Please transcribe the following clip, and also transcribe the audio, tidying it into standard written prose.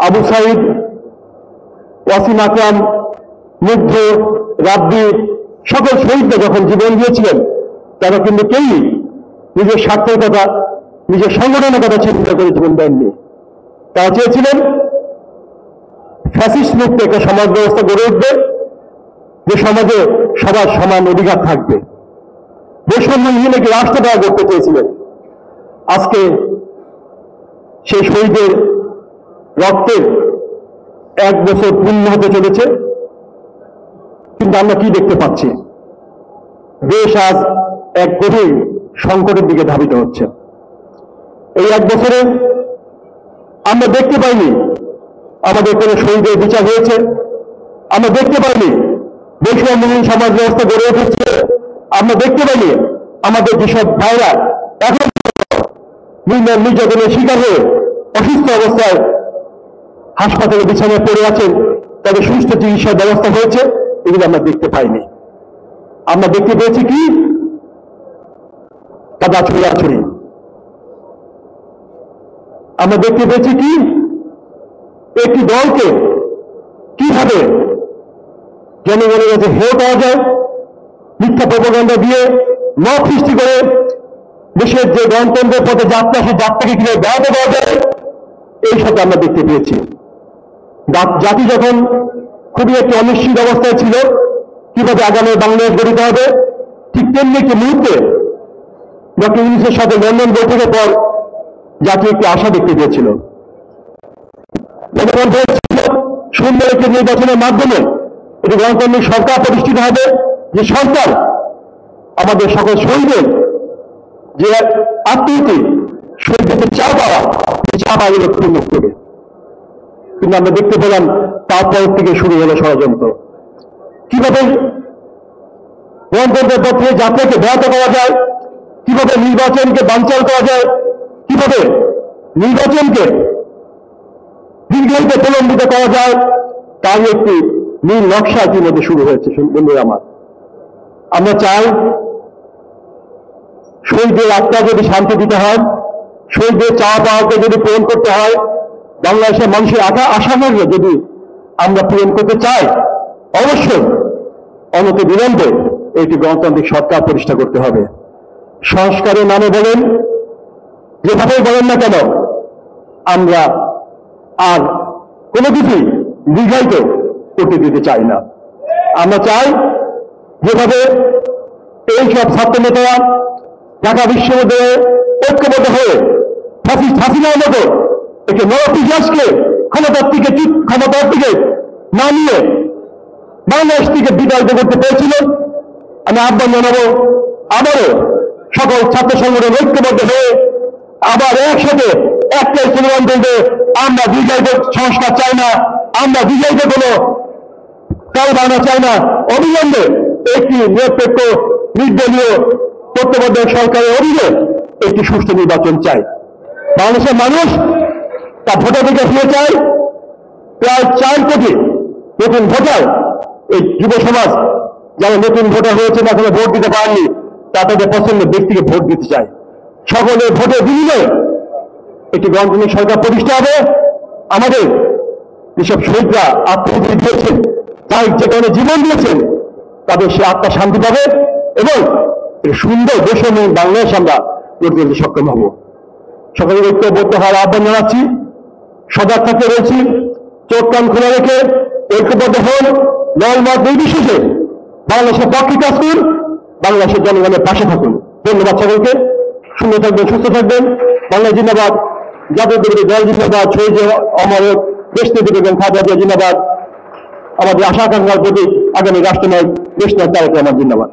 আবু সাইদ, ওয়াসিম আকরাম, মুগ্ধ, রাব্বি সকল শহীদরা যখন জীবন দিয়েছিলেন তারা কিন্তু কেউই নিজের স্বার্থের কথা, নিজের সংগঠনের কথা চিন্তা করে জীবন দেননি। তারা চেয়েছিলেন ফ্যাসিস্ট মুক্ত একটা সমাজ ব্যবস্থা গড়ে উঠবে, যে সমাজে সবার সমান অধিকার থাকবে। বৈষম্যহীন একটি রাষ্ট্র তারা গড়তে চেয়েছিলেন। আজকে সেই শহীদের রক্তের 1 বছর পূর্ণ হতে চলেছে, কিন্তু আমরা কি দেখতে পাচ্ছি? দেশ আজ এক গভীর সংকটের দিকে ধাবিত হচ্ছে। এই 1 বছরে আমরা দেখতে পাইনি আমাদের কোন শহীদের বিচার হয়েছে, আমরা দেখতে পাইনি বৈষম্যহীন সমাজ ব্যবস্থা গড়ে উঠেছে, আমরা দেখতে পাইনি আমাদের যেসব ভাইরা এখন নির্যাতনের শিকার হয়ে অসুস্থ অবস্থায় হাসপাতালে বিছানায় পড়ে আছেন, তাদের সুস্থ চিকিৎসার ব্যবস্থা হয়েছে, এগুলো আমরা দেখতে পাইনি। আমরা দেখতে পেয়েছি কি? কাদা ছোড়াছুড়ি। আমরা দেখতে পেয়েছি কি? একটি দলকে কিভাবে জনগণের কাছে হেয় পাওয়া যায়, মিথ্যা প্রপাগান্ডা দিয়ে মত সৃষ্টি করে দেশের যে গণতন্ত্রের পথে যাত্রা, সেই যাত্রাকে কিভাবে ব্যাহত করা যায়, এই সাথে আমরা দেখতে পেয়েছি। জাতি যখন খুবই একটি অনিশ্চিত অবস্থায় ছিল, কিভাবে আগামী বাংলাদেশ গঠিত হবে, ঠিক তেমনি একটি মুহূর্তে ডক্টর ইউনূসের সাথে লন্ডন বৈঠকের পর জাতি একটি আশা দেখতে পেয়েছিল। সুন্দর একটি নির্বাচনের মাধ্যমে একটি গণতান্ত্রিক সরকার প্রতিষ্ঠিত হবে, যে সরকার আমাদের সকল শহীদের যে আত্মীয়তি, শহীদদের চা পাওয়া, এগুলো পূর্ণ করবে। কিন্তু আমরা দেখতে পেলাম তারপর থেকে শুরু হলো ষড়যন্ত্র। কিভাবে গণতন্ত্রের পথে যাত্রাকে ব্যাহত করা যায়, কিভাবে নির্বাচনকে বানচাল করা যায়, কিভাবে নির্বাচনকে দীর্ঘায়িত প্রলম্বিত করা যায়, তার একটি নীল নকশা ইতিমধ্যে শুরু হয়েছে। বন্ধুরা আমার, আমরা চাই শহীদের আত্মা যদি শান্তি দিতে হয়, শহীদের চাওয়া পাওয়াকে যদি পূরণ করতে হয়, বাংলাদেশের মানুষের আশাকে যদি আমরা পূরণ করতে চাই, অবশ্যই অনতি বিলম্বে একটি গণতান্ত্রিক সরকার প্রতিষ্ঠা করতে হবে। সংস্কারের নামে বলেন, যেভাবেই বলেন না কেন, আমরা আর কোনো কিছুই দীর্ঘায়িত করতে দিতে চাই না। আমরা চাই যেভাবে এই সব ছাত্র নেতারা ঢাকা বিশ্ববিদ্যালয়ে ঐক্যবদ্ধ হয়ে ফ্যাসিস্ট হাসিনার মতো একটি নরপিশাচকে ক্ষমতার থেকে নামিয়ে বাংলাদেশ থেকে বিতাড়িত করতে পেরেছিল। আমি আহ্বান জানাবো আবারও সকল ছাত্র সংগঠন ঐক্যবদ্ধ হয়ে আবার একসাথে একটাই স্লোগান তুলবে, আমরা দীর্ঘায়িত সংস্কার চাই না, আমরা দীর্ঘায়িত কোনো কালবানা চাই না, অবিলম্বে একটি নিরপেক্ষ নির্দলীয় তত্ত্বাবধায়ক সরকারের অধীনে একটি সুষ্ঠু নির্বাচন চাই। বাংলাদেশের মানুষ তার ভোটাধিকার ফিরে চায়। প্রায় 4 কোটি নতুন ভোটার, এই যুব সমাজ যারা নতুন ভোটার হয়েছে না, এখনো ভোট দিতে পারেননি, তাদের পছন্দের ব্যক্তিকে ভোট দিতে চায়। সকলের ভোটের বিনিময়ে একটি গণতান্ত্রিক সরকার প্রতিষ্ঠা হবে। আমাদের যেসব শহীদরা আত্মহত্যা দিয়েছেন, তাই যে কারণে জীবন দিয়েছেন, তাদের সে আত্মা শান্তি পাবে এবং সুন্দর দেশময় বাংলাদেশ আমরা গড়ে তুলতে সক্ষম হব। সকলের ঐক্যবদ্ধ হওয়ার আহ্বান জানাচ্ছি। সজাগ থাকতে রয়েছি, চোখ কান খোলা রেখে ঐক্যবদ্ধ হন, দল মত নির্বিশেষে বাংলাদেশের পক্ষে কাজ করুন, বাংলাদেশের জনগণের পাশে থাকুন। ধন্যবাদ সকলকে। সুন্দর থাকবেন, সুস্থ থাকবেন। বাংলা জিন্দাবাদ, জাতীয় দল জিন্দাবাদ, শহীদ অমর দেশ নেত্রী বেগম খালেদা জিয়া জিন্দাবাদ। আমাদের আশা আকাঙ্ক্ষার প্রতি আগামী রাষ্ট্রনায়ক দেশনায়ক তারেক রহমান জিন্দাবাদ।